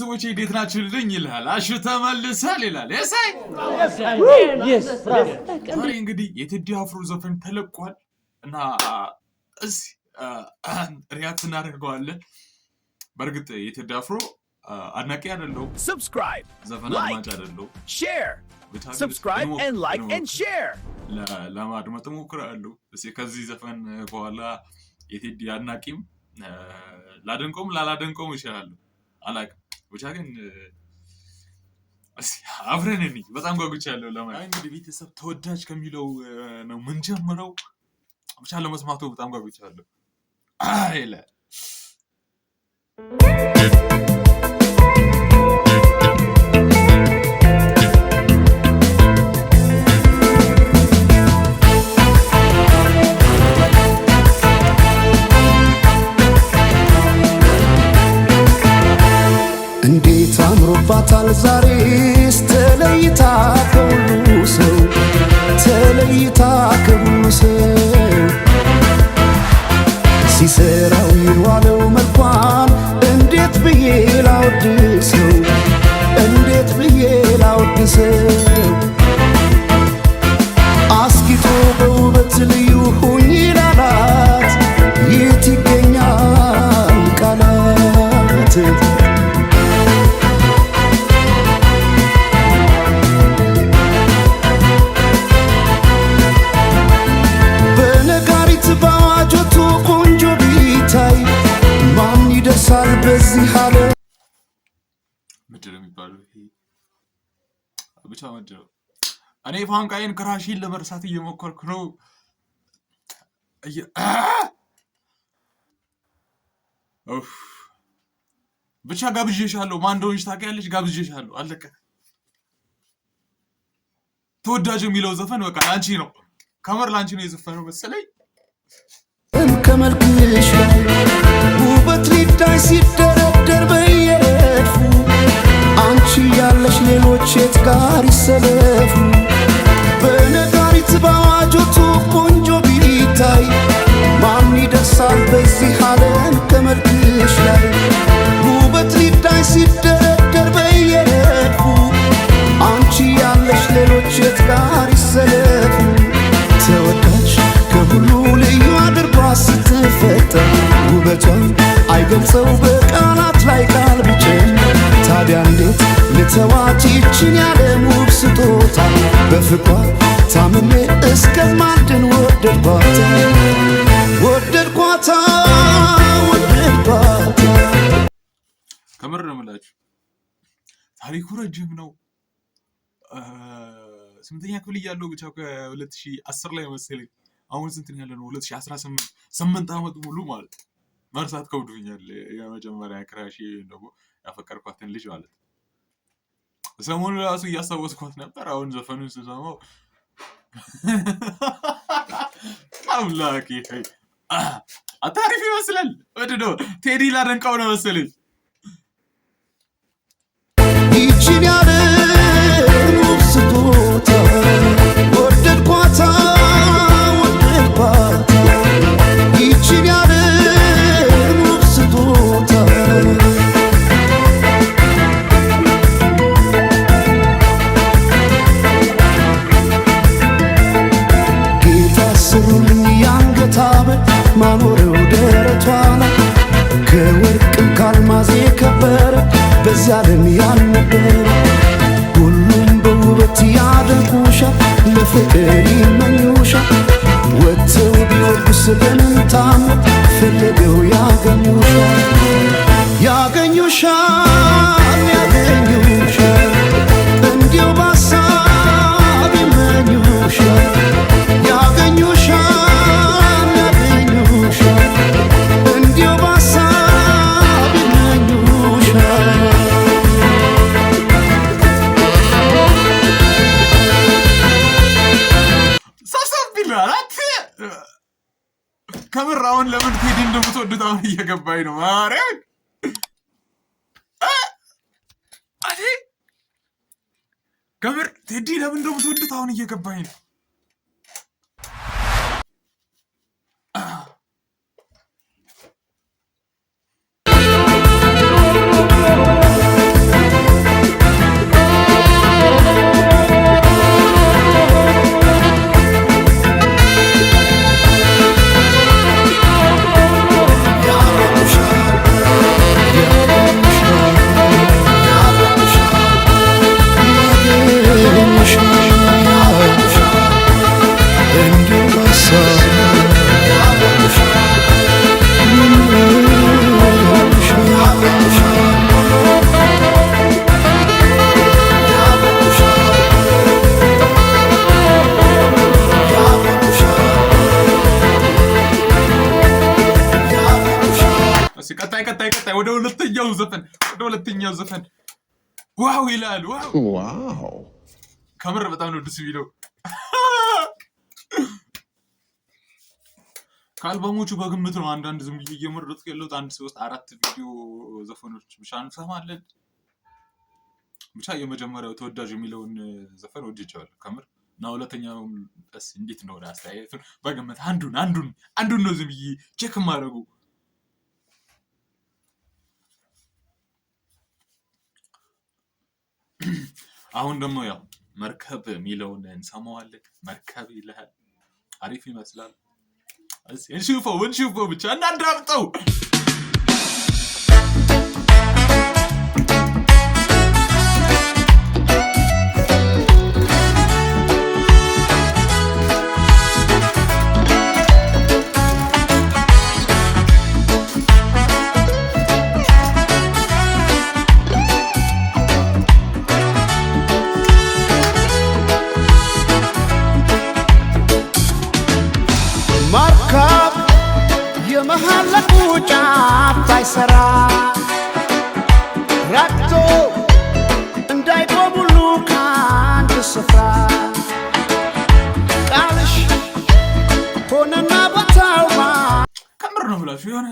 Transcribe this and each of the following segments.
ቤተሰቦቼ እንዴት ናችሁልኝ ይላል። አሹ ተመልሷል ይላል። የሳይ ዛሬ እንግዲህ የቴዲ አፍሮ ዘፈን ተለቋል እና እስኪ ሪያክት እናደርገዋለን። በእርግጥ የቴዲ አፍሮ አድናቂ አይደለሁም፣ ዘፈን አድማጭ አይደለሁም። Subscribe and like and share. ለማድመጥ እሞክራለሁ። እስኪ ከዚህ ዘፈን በኋላ የቴዲ አድናቂም ላደንቀውም ላላደንቀውም እችላለሁ፣ አላውቅም። ብቻ ግን አብረን እንይ። በጣም ጓጉቻለሁ ለማየት። እንግዲህ ቤተሰብ ተወዳጅ ከሚለው ነው የምንጀምረው። ብቻ ለመስማቱ በጣም ጓጉቻለሁ። አይለ እንዴት አምሮባታል ዛሬስ ተለይታ ከሁሉ ሰው ተለይታ ከሁሉ ሰው ሲሰራው ይዋለው መልኳን እንዴት ብዬ ላወድሰው እንዴት ብዬ ላወድሰው አስጊጦ በውበት ልዩ ሁኝ ላላት የት ይገኛል ቃላት በዚህ አለ ምድር የሚባለው ይሄ ብቻ ምድር። እኔ ፋንቃዬን ክራሽን ለመርሳት እየሞከርኩ ነው። ብቻ ጋብዤሻለሁ። ማን እንደሆንሽ ታውቂያለሽ? ጋብዤሻለሁ። አለቀ። ተወዳጅ የሚለው ዘፈን በቃ ላንቺ ነው። ከመር ላንቺ ነው የዘፈነው መሰለኝ። ከመልክሽ ውበት ሊታይ ሲደረደር በየረድፉ አንቺ ያለሽ ሌሎች የት ጋር ይሰለፉ በነጋሪት ባዋጆቱ ቆንጆ ቢታይ ማን ይደርሳል በዚህ ዓለም ከመልክሽ ላይ ውበት ሊታይ ሲደረደር በየረድፉ አንቺ ያለሽ ሌሎች የት ጋር ይሰለፉ ተወዳጅ ከሁሉ ልዩ አድርጓ ስትፈጠር ውበቷን አይገልጸው በቃላት ላይ ቃል ብጨምር ታዲያ እንዴት ልተዋት ይችን ያለም ውብ ስጦታ በፍቅሯ ታምሜ እስከማድን ወደድኳት ወደድኳት ወደድኳት። ከምር ነው የምላችሁ ታሪኩ ረጅም ነው። ስምንተኛ ክፍል እያለሁ ብቻ ከ2010 ላይ መሰለኝ። አሁን ስንት ነው ያለነው? 2018 8 ዓመት ሙሉ ማለት መርሳት ከብዶኛል። የመጀመሪያ ክራሽ ደግሞ ያፈቀርኳትን ልጅ ማለት ሰሞኑን ራሱ እያስታወስኳት ነበር። አሁን ዘፈኑን ስሰማው አምላኬ አታሪፍ ይመስላል። ወድዶ ቴዲ ላደንቀው ነው መሰለኝ። ይችን ያለ ውብ ስጦታ ወደድኳት ይችን ያለ ውብ ስጦታ ጌታ ስሩልኝ የአንገት ሐብል ማኖረው ደረቷ ላይ ከወርቅም ከአልማዝ የከበረ በዚያ ዓለም ያልነበረ ሁሉም በውበት ያደንቁሻል ለፍቅር ይመኙሻል ወጥተው ቢወርዱ ስለምን ታምር ፈልገው ያገኙሻል ያገኙሻል ያገኙሻል እንዲሁ በሀሳብ ይመኙሻል ያገኙሻል ያገኙሻል እንዲሁ በሀሳብ ይመኙሻል ከምር አሁን ለምን ቴዲ እንደምትወዱት አሁን እየገባኝ ነው። ማርያም ከምር ቴዲ ለምን እንደምትወዱት አሁን እየገባኝ ነው። ሁለተኛው ዘፈን ዋው ይላል ዋው ከምር በጣም ነው ደስ የሚለው ከአልበሞቹ በግምት ነው አንዳንድ ዝም ብዬ እየመረጥኩ ያለሁት 1 3 4 ቪዲዮ ዘፈኖች ብቻ እንሰማለን ብቻ የመጀመሪያው ተወዳጅ የሚለውን ዘፈን ወድጄዋለሁ ከምር እና ሁለተኛው እንዴት ነው አስተያየቱን በግምት አንዱን ነው ዝም ብዬ ቼክ ማድረጉ አሁን ደግሞ ያው መርከብ የሚለውን እንሰማዋለን መርከብ ይላል አሪፍ ይመስላል እንሽፈው ብቻ እናዳምጠው ባይሰራ ረግቶ እንዳይቆሙሉ ከአንድ ስፍራ ቃልሽ ሆነና ቦታውማ ከምር ነው ብላችሁ የሆነ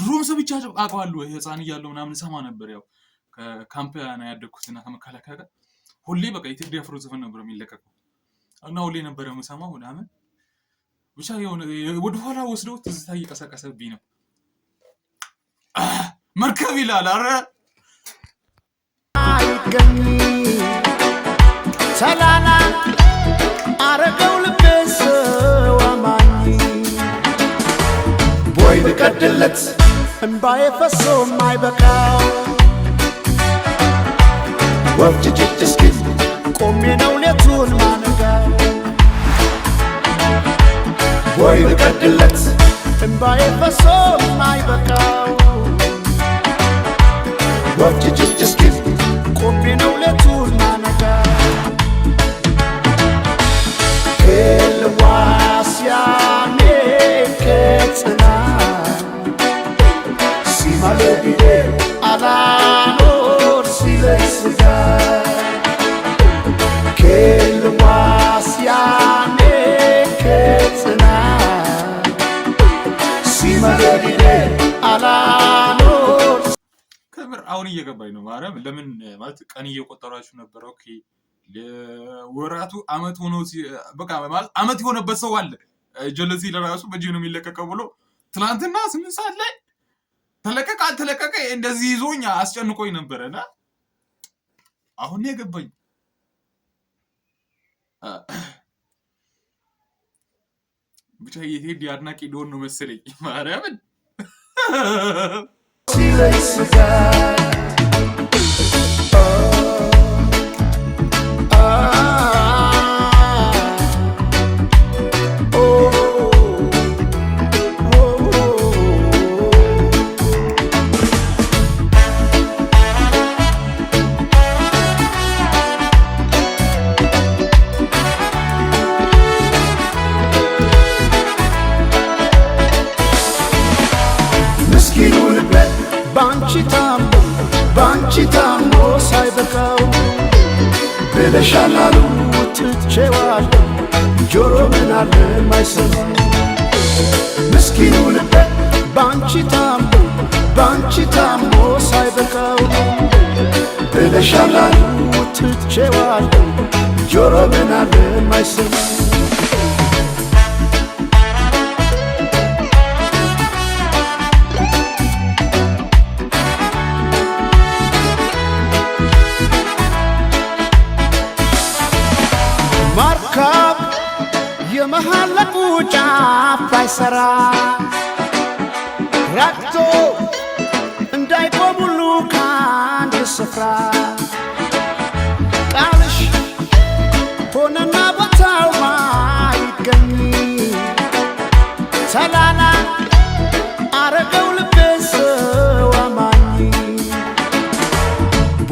ድሮም ሰምቼ አውቀዋለሁ ህፃን እያለሁ ምናምን ሰማ ነበር ያው ከካምፓና ያደኩትና ከመከላከያ ጋር ሁሌ በቃ የቴዲ አፍሮ ዘፈን ነበር የሚለቀቀው እና ሁሌ ነበር የምሰማው ምናምን ብቻ የሆነ ወደ ኋላ ወስደው ትዝታ እየቀሰቀሰብኝ ነው መርከብ ይላል አረ አይገኝ ሰላላ አረገው ልብስ ወማኝ ቦይ ልቀድለት እንባዬ ፈሶ ማይበቃው ወፍጅጅት እስኪ ቆሜ ነው ሌቱን ማነጋው ቦይ ልቀድለት እንባዬ ፈሶ ማይበቃው ወፍጅጅት እስኪ ቆሜ ነው ሌቱን ማነጋው ኤልዋስያኔ ከጽና ሲማለቢዴ አላኖር ሲለስጋ ኤልዋስያኔ ከጽና ሲማለቢዴ አላኖር ከምር አሁን እየገባኝ ነው ማርያም ለምን ማለት ቀን እየቆጠራችሁ ነበር ኦኬ ለወራቱ አመት ሆኖ በቃ ማለት አመት የሆነበት ሰው አለ ጀለሲ ለራሱ በጂ ነው የሚለቀቀው ብሎ ትላንትና 8 ሰዓት ላይ ተለቀቀ እንደዚህ ይዞኝ አስጨንቆኝ ነበርና አሁን ነው የገባኝ ብቻ የቴዲ አድናቂ ዶን ነው መሰለኝ ማርያምን ሲለስጋ ባንቺ ታሞ ሳይበቃው ብለሻላሉ ትቼዋለሁ ጆሮ ምን አለ ማይሰማ ምስኪኑ ልቤ ባንቺ ታሞ ሳይበቃው ብለሻላሉ ትቼዋለሁ ጆሮ ምን አለ ማይሰማ የመሃለቁ ጫፍ ባይሰራ ረግቶ እንዳይቆሙሉ ከአንድ ስፍራ ቃልሽ ሆነና ቦታው ማይገኝ ሰላላ አረገው ልብስ ወማኝ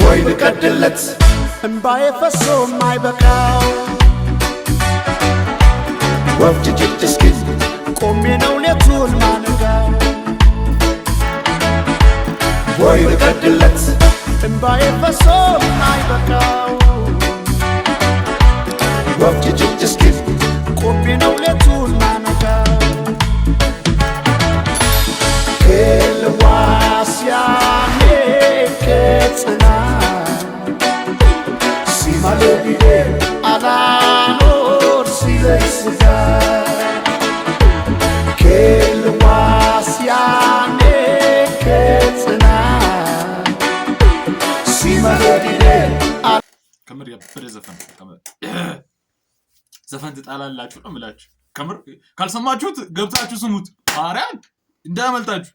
ቦይ ልቀድለት እንባዬ ፈሶ ማይበቃው ወፍጅጅት እስኪ ቆሜ ነው ሌቱን ማነጋው ወይ ልቀድለት እንባዬ ፈሶ አይበቃው ወፍ ጭጭጭ እስኪል ቆሜ ነው ሌቱን ማነጋው ከልዋስያኔ ከጽና ሲማለቢዴ አላኖር ሲለይ ስጋ ከልዋስያኔ ከጽና ሲማለቢዴ ከምር ያበደ ዘፈን ዘፈን ትጣላላችሁ ነው የምላችሁ። ከምር ካልሰማችሁት ገብታችሁ ስሙት። ማርያም እንዳያመልጣችሁ።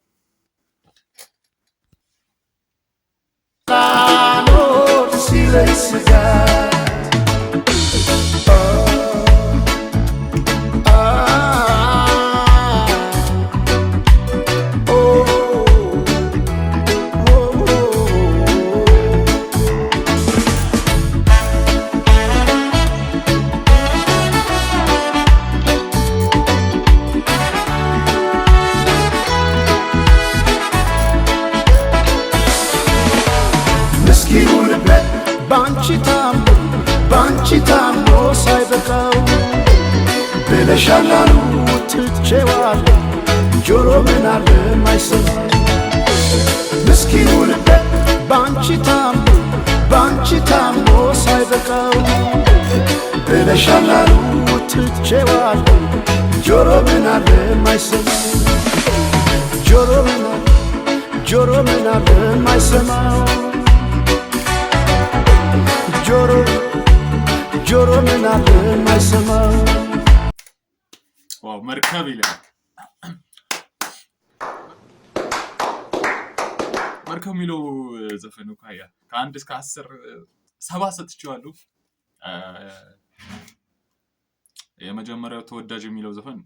ላኖር ሲለይ ስጋ ባንቺ ታምኖ ሳይበቃው ብለሻላሉ ትቼዋለሁ ጆሮ ምን አለ ማይሰማ ምስኪኑ ልቤ ባንቺ ታምኖ ሳይበቃው ብለሻላሉ ትቼዋለሁ ጆሮ ምን አለ ማይሰማ ጆሮ ምን አለ ማይሰማው ጆሮ ምን አለ ማይሰማው ዋው መርከብ ይላል። መርከብ የሚለው ዘፈኑ ካያ ከ1 እስከ 10 7 ሰጥቼዋለሁ። የመጀመሪያው ተወዳጅ የሚለው ዘፈን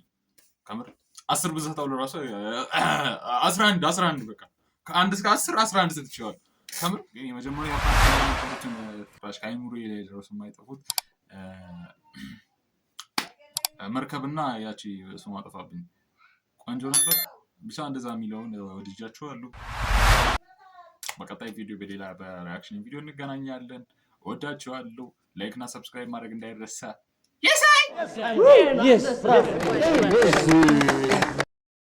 ከምር 10 ብዛታው ለራሱ 11 በቃ ከ1 እስከ 10 11 ሰጥቼዋለሁ። ከምር የመጀመሪያው ፓርቲን ፍራሽ ካይሙሩ የደረሱ የማይጠፉት መርከብና ያቺ ስሟ ጠፋብኝ ቆንጆ ነበር። ብቻ እንደዛ የሚለውን ወድጃችኋለሁ። በቀጣይ ቪዲዮ በሌላ በሪአክሽን ቪዲዮ እንገናኛለን። ወዳችኋለሁ። ላይክ እና ሰብስክራይብ ማድረግ እንዳይረሳ።